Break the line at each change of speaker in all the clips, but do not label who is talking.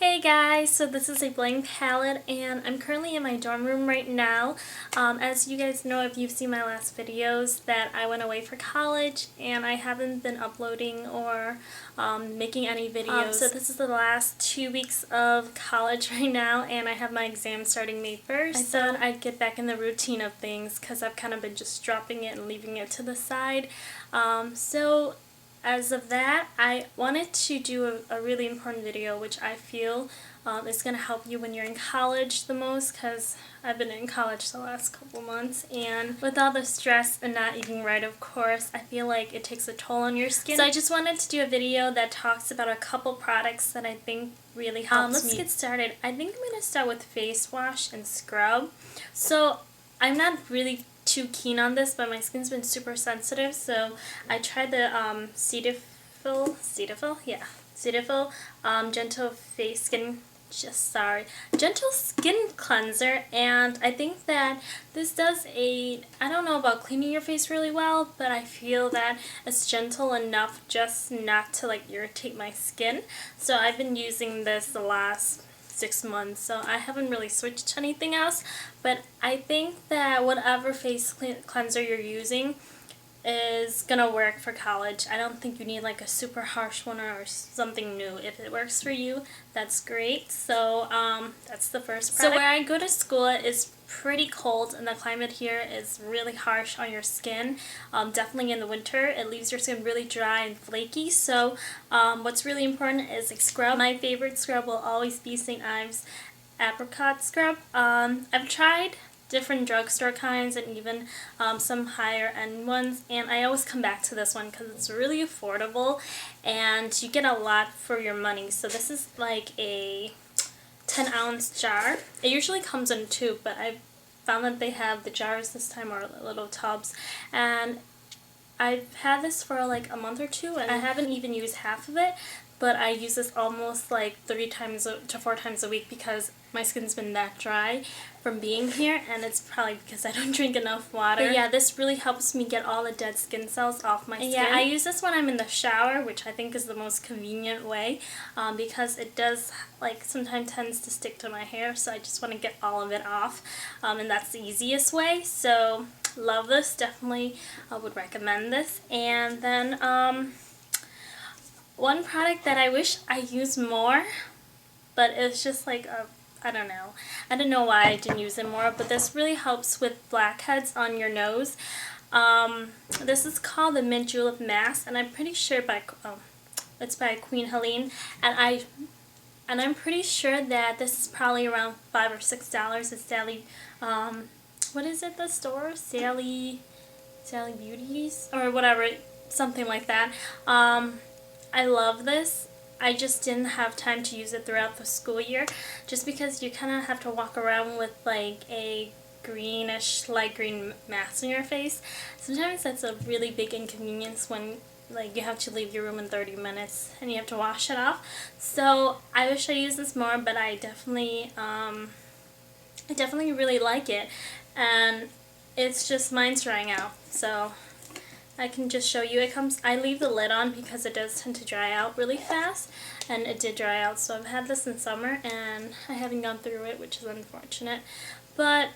Hey guys, so this is a blank palette and I'm currently in my dorm room right now. As you guys know, if you've seen my last videos, that I went away for college and I haven't been uploading or making any videos. So this is the last 2 weeks of college right now and I have my exam starting May 1st. I thought I'd get back in the routine of things because I've kind of been just dropping it and leaving it to the side. So as of that, I wanted to do a really important video which I feel is going to help you when you're in college the most, because I've been in college the last couple months, and with all the stress and not eating right, of course, I feel like it takes a toll on your skin. So I just wanted to do a video that talks about a couple products that I think really helps me. Let's get started. I think I'm going to start with face wash and scrub. So I'm not really too keen on this, but my skin's been super sensitive, so I tried the Cetaphil Gentle Skin Cleanser, and I think that this does I don't know about cleaning your face really well, but I feel that it's gentle enough just not to like irritate my skin. So I've been using this the last 6 months, so I haven't really switched to anything else, but I think that whatever face cleanser you're using is gonna work for college. I don't think you need like a super harsh one or something new. If it works for you, that's great. So that's the first product. So where I go to school is pretty cold and the climate here is really harsh on your skin. Definitely in the winter it leaves your skin really dry and flaky, so what's really important is like scrub. My favorite scrub will always be St. Ives apricot scrub. I've tried different drugstore kinds and even some higher end ones, and I always come back to this one because it's really affordable and you get a lot for your money. So this is like a 10-ounce jar. It usually comes in a tube, but I found that they have the jars this time, or little tubs, and I've had this for like a month or two and I haven't even used half of it, but I use this almost like 3 times to 4 times a week because my skin's been that dry from being here, and it's probably because I don't drink enough water. But yeah, this really helps me get all the dead skin cells off my skin. Yeah, I use this when I'm in the shower, which I think is the most convenient way, because it does like sometimes tends to stick to my hair, so I just want to get all of it off, and that's the easiest way. So love this, definitely would recommend this. And then one product that I wish I used more, but it's just like I don't know why I didn't use it more, but this really helps with blackheads on your nose. This is called the Mint Julep Mask, and I'm pretty sure it's by Queen Helene, and I'm pretty sure that this is probably around $5 or $6 at Sally, what is it, the store? Sally Beauties or whatever, something like that. I love this. I just didn't have time to use it throughout the school year, just because you kind of have to walk around with like a greenish, light green mask on your face. Sometimes that's a really big inconvenience when like you have to leave your room in 30 minutes and you have to wash it off. So I wish I used this more, but I definitely really like it, and it's just mine's drying out, so I can just show you. I leave the lid on because it does tend to dry out really fast, and it did dry out, so I've had this in summer and I haven't gone through it, which is unfortunate. But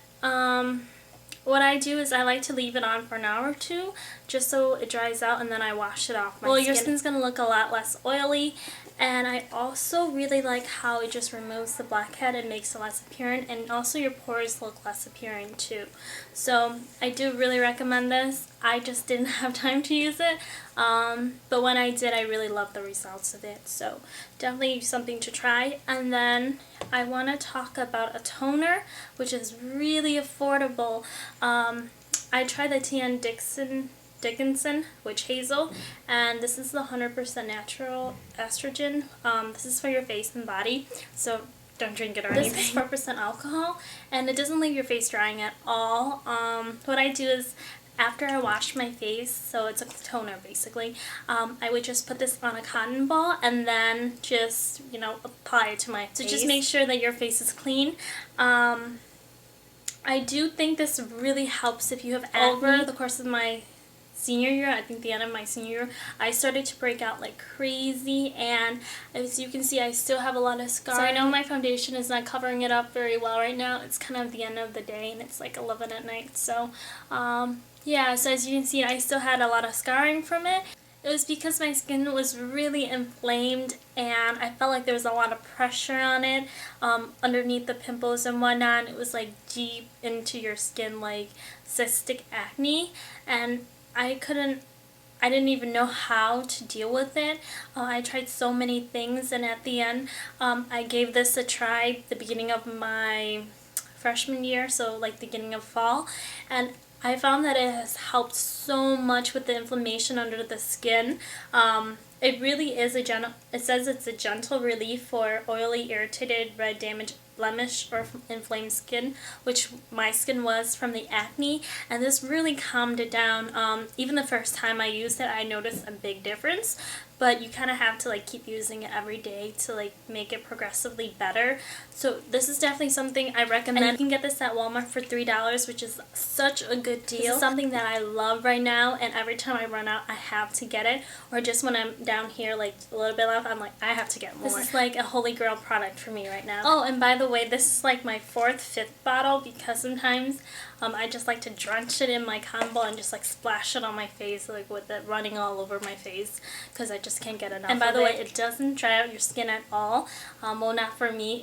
what I do is I like to leave it on for an hour or two just so it dries out, and then I wash it off my skin. Your skin's going to look a lot less oily, and I also really like how it just removes the blackhead and makes it less apparent, and also your pores look less apparent too. So I do really recommend this. I just didn't have time to use it, but when I did, I really loved the results of it. So definitely something to try. And then I want to talk about a toner, which is really affordable. I tried the T.N. Dickinson Witch Hazel, and this is the 100% natural estrogen. This is for your face and body, so don't drink it or anything. This is 4% alcohol, and it doesn't leave your face drying at all. What I do is, after I wash my face, so it's a toner basically, I would just put this on a cotton ball and then just, apply it to my face. So just make sure that your face is clean. I do think this really helps if you have acne. Over the course of my senior year, I think the end of my senior year, I started to break out like crazy, and as you can see, I still have a lot of scarring. So I know my foundation is not covering it up very well right now. It's kind of the end of the day and it's like 11 at night, so yeah, so as you can see, I still had a lot of scarring from it. It was because my skin was really inflamed and I felt like there was a lot of pressure on it underneath the pimples and whatnot. It was like deep into your skin, like cystic acne, and I didn't even know how to deal with it. I tried so many things, and at the end I gave this a try the beginning of my freshman year, so like the beginning of fall, and I found that it has helped so much with the inflammation under the skin. It really is it says it's a gentle relief for oily, irritated, red, damaged, blemish, or inflamed skin, which my skin was from the acne, and this really calmed it down. Even the first time I used it, I noticed a big difference, but you kind of have to like keep using it every day to like make it progressively better. So this is definitely something I recommend. And you can get this at Walmart for $3, which is such a good deal. This is something that I love right now, and every time I run out, I have to get it. Or just when I'm down here, like a little bit left, I'm like, I have to get more. This is like a holy grail product for me right now. Oh, and by the way, this is like my 4th, 5th bottle, because sometimes I just like to drench it in my cotton ball and just like splash it on my face, like with it running all over my face, because I just can't get enough. And by the way, it doesn't dry out your skin at all. Well, not for me.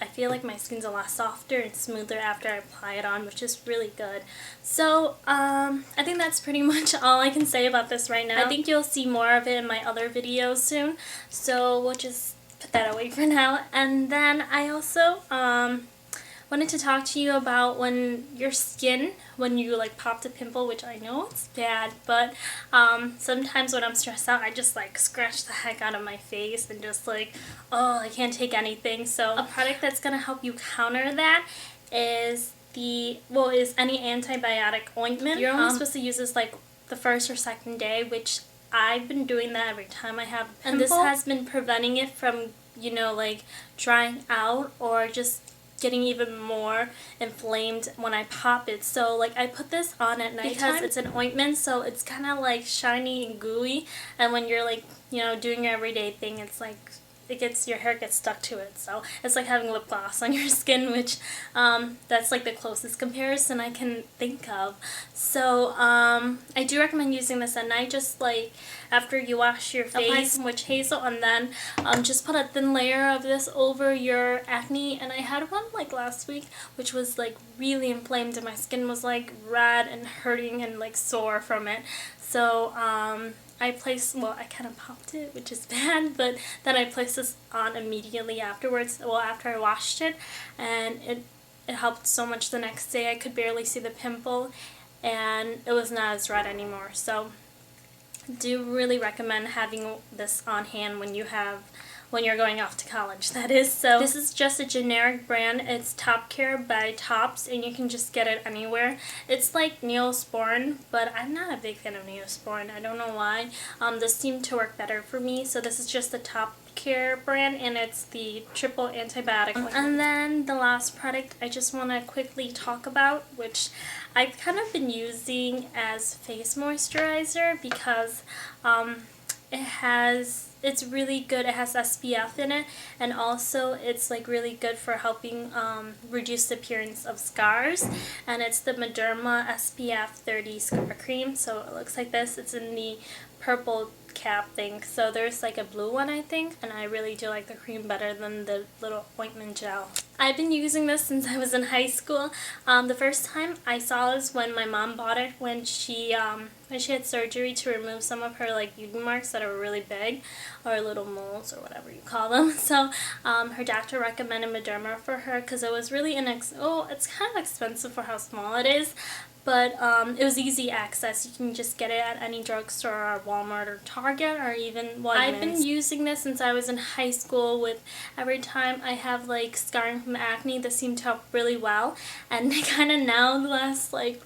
I feel like my skin's a lot softer and smoother after I apply it on, which is really good. So I think that's pretty much all I can say about this right now. I think you'll see more of it in my other videos soon, so we'll just put that away for now. And then I also wanted to talk to you about when your skin, when you like popped a pimple, which I know it's bad, but sometimes when I'm stressed out, I just like scratch the heck out of my face and just like, oh, I can't take anything. So a product that's gonna help you counter that is any antibiotic ointment. You're only supposed to use this like the first or second day, which I've been doing that every time I have a pimple. And this has been preventing it from, you know, like drying out or just getting even more inflamed when I pop it. So like I put this on at night because it's an ointment, so it's kind of like shiny and gooey, and when you're like, you know, doing your everyday thing, it's like your hair gets stuck to it. So it's like having lip gloss on your skin, which that's like the closest comparison I can think of. So I do recommend using this at night, just like after you wash your face. Apply some witch hazel, and then just put a thin layer of this over your acne. And I had one like last week, which was like really inflamed, and my skin was like red and hurting and like sore from it. So I kind of popped it, which is bad, but then I placed this on immediately afterwards, after I washed it, and it helped so much. The next day I could barely see the pimple, and it was not as red anymore. So I do really recommend having this on hand when you're going off to college, that is. So this is just a generic brand. It's Top Care by Tops, and you can just get it anywhere. It's like Neosporin, but I'm not a big fan of Neosporin. I don't know why. This seemed to work better for me. So this is just the Top Care brand, and it's the triple antibiotic one. And then the last product I just want to quickly talk about, which I've kind of been using as face moisturizer because it's really good. It has SPF in it, and also it's like really good for helping reduce the appearance of scars. And it's the Mederma SPF 30 Scar Cream. So it looks like this. It's in the purple cap thing. So there's like a blue one, I think, and I really do like the cream better than the little ointment gel. I've been using this since I was in high school. The first time I saw this when my mom bought it when she had surgery to remove some of her like beauty marks that are really big, or little moles, or whatever you call them. So her doctor recommended Mederma for her because it was really it's kind of expensive for how small it is, but it was easy access. You can just get it at any drugstore or Walmart or Target or even Wegmans. I've been using this since I was in high school. With every time I have like scarring from acne, this seemed to help really well. And kind of now the last like,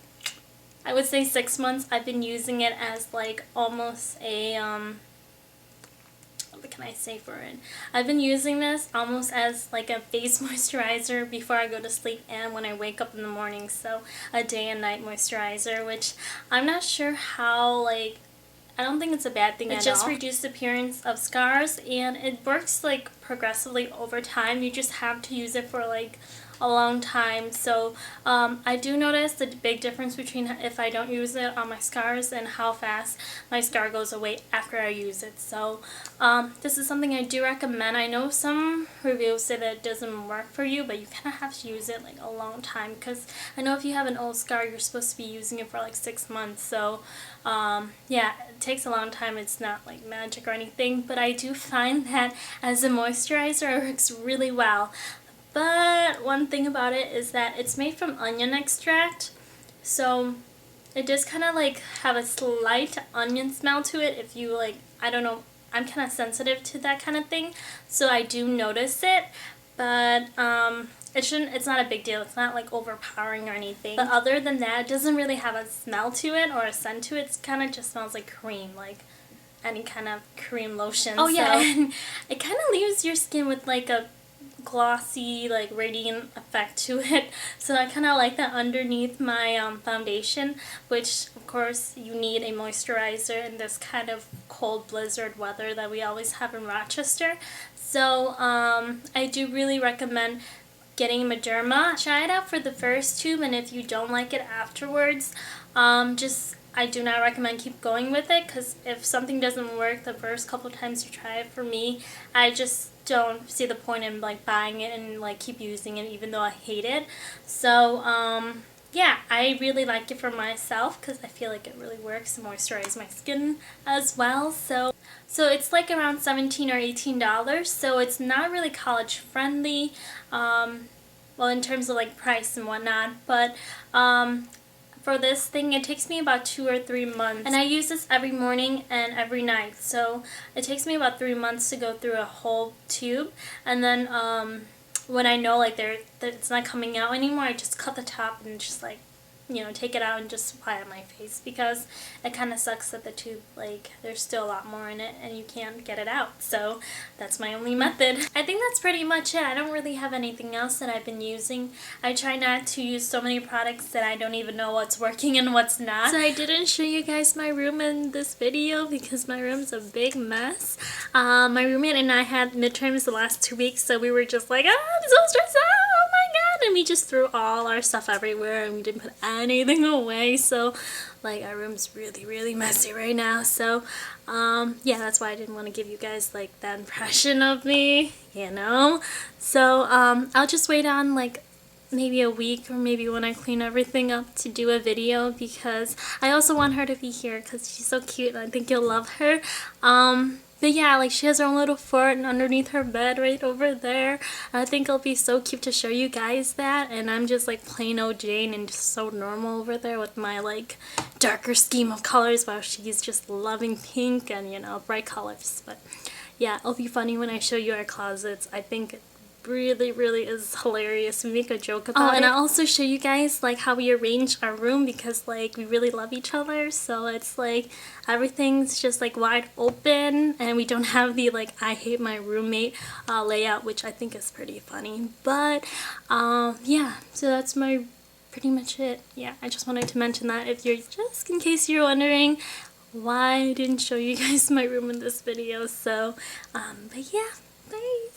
I would say 6 months, I've been using it as like almost a what can I say for it? I've been using this almost as like a face moisturizer before I go to sleep and when I wake up in the morning. So a day and night moisturizer, which I'm not sure how, like, I don't think it's a bad thing at all. It just reduces the appearance of scars, and it works like progressively over time. You just have to use it for like a long time. So I do notice the big difference between if I don't use it on my scars and how fast my scar goes away after I use it. So this is something I do recommend. I know some reviews say that it doesn't work for you, but you kind of have to use it like a long time, because I know if you have an old scar, you're supposed to be using it for like 6 months. So yeah, it takes a long time. It's not like magic or anything, but I do find that as a moisturizer it works really well. But one thing about it is that it's made from onion extract, so it does kind of like have a slight onion smell to it. If you like, I don't know, I'm kind of sensitive to that kind of thing, so I do notice it, but it's not a big deal. It's not like overpowering or anything. But other than that, it doesn't really have a smell to it or a scent to it. It kind of just smells like cream, like any kind of cream lotion. Oh yeah, and it kind of leaves your skin with like a glossy, like radiant effect to it, so I kind of like that underneath my foundation, which of course you need a moisturizer in this kind of cold blizzard weather that we always have in Rochester. So I do really recommend getting Mederma. Try it out for the first tube, and if you don't like it afterwards, I do not recommend keep going with it, because if something doesn't work the first couple times you try it, for me, I just don't see the point in like buying it and like keep using it even though I hate it. So yeah, I really like it for myself because I feel like it really works to moisturize my skin as well. So it's like around $17 or $18, so it's not really college friendly, well, in terms of like price and whatnot, but for this thing, it takes me about 2 or 3 months, and I use this every morning and every night, so it takes me about 3 months to go through a whole tube. And then when I know like that it's not coming out anymore, I just cut the top and just like, you know, take it out and just apply it on my face, because it kind of sucks that the tube, like, there's still a lot more in it and you can't get it out. So that's my only method. I think that's pretty much it. I don't really have anything else that I've been using. I try not to use so many products that I don't even know what's working and what's not. So I didn't show you guys my room in this video because my room's a big mess. My roommate and I had midterms the last 2 weeks, so we were just like, oh, I'm so stressed out, oh my god, and we just threw all our stuff everywhere and we didn't put anything away. So like our room's really messy right now. So yeah, that's why I didn't want to give you guys like that impression of me, you know. So I'll just wait on like maybe a week or maybe when I clean everything up to do a video, because I also want her to be here because she's so cute and I think you'll love her. But yeah, like she has her own little fort and underneath her bed right over there. I think it'll be so cute to show you guys that. And I'm just like plain old Jane and just so normal over there with my like darker scheme of colors, while she's just loving pink and, you know, bright colors. But yeah, it'll be funny when I show you our closets. I think it really is hilarious. We make a joke about it. And I'll also show you guys like how we arrange our room, because like we really love each other, so it's like everything's just like wide open and we don't have the like I hate my roommate layout, which I think is pretty funny. But yeah, so that's pretty much it. Yeah, I just wanted to mention that just in case you're wondering why I didn't show you guys my room in this video. So but yeah, bye.